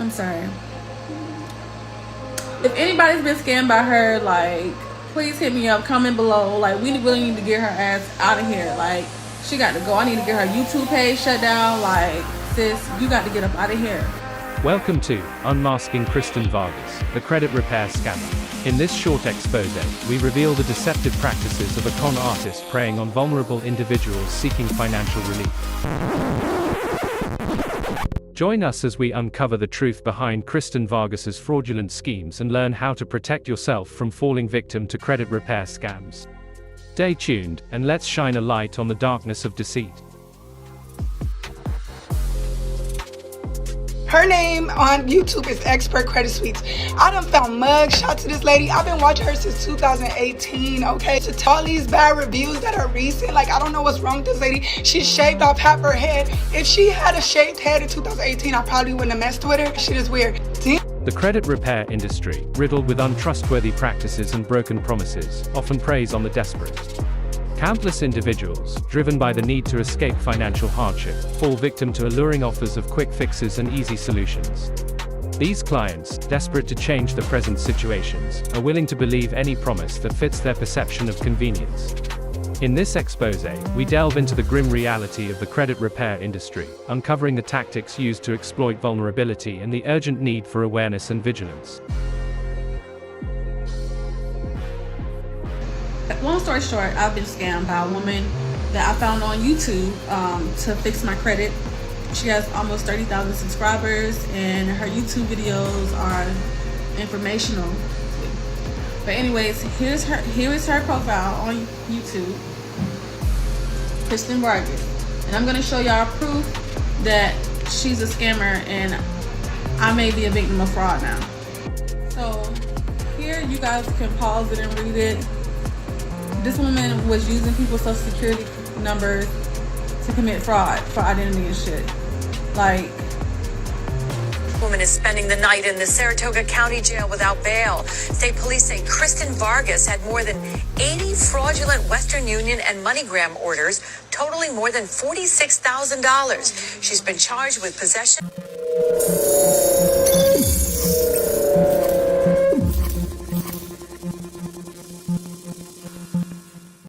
I'm sorry. If anybody's been scammed by her, like, please hit me up, comment below. Like, we really need to get her ass out of here. Like, she got to go. I need to get her YouTube page shut down. Like, sis, you got to get up out of here. Welcome to Unmasking Kristin Vargas, the credit repair scammer. In this short expose, we reveal the deceptive practices of a con artist preying on vulnerable individuals seeking financial relief. Join us as we uncover the truth behind Kristin Vargas's fraudulent schemes and learn how to protect yourself from falling victim to credit repair scams. Stay tuned, and let's shine a light on the darkness of deceit. Her name on YouTube is Expert Credit Suites. I done found mug shots to this lady. I've been watching her since 2018, okay? To all these bad reviews that are recent, like, I don't know what's wrong with this lady. She shaved off half her head. If she had a shaved head in 2018, I probably wouldn't have messed with her. Shit is weird. The credit repair industry, riddled with untrustworthy practices and broken promises, often preys on the desperate. Countless individuals, driven by the need to escape financial hardship, fall victim to alluring offers of quick fixes and easy solutions. These clients, desperate to change their present situations, are willing to believe any promise that fits their perception of convenience. In this expose, we delve into the grim reality of the credit repair industry, uncovering the tactics used to exploit vulnerability and the urgent need for awareness and vigilance. Long story short, I've been scammed by a woman that I found on YouTube to fix my credit. She has almost 30,000 subscribers, and her YouTube videos are informational. But anyways, here is her profile on YouTube, Kristin Vargas, and I'm gonna show y'all proof that she's a scammer and I may be a victim of fraud now. So here you guys can pause it and read it. This woman was using people's social security numbers to commit fraud for identity and shit. Like, woman is spending the night in the Saratoga County Jail without bail. State police say Kristin Vargas had more than 80 fraudulent Western Union and MoneyGram orders, totaling more than $46,000. She's been charged with possession.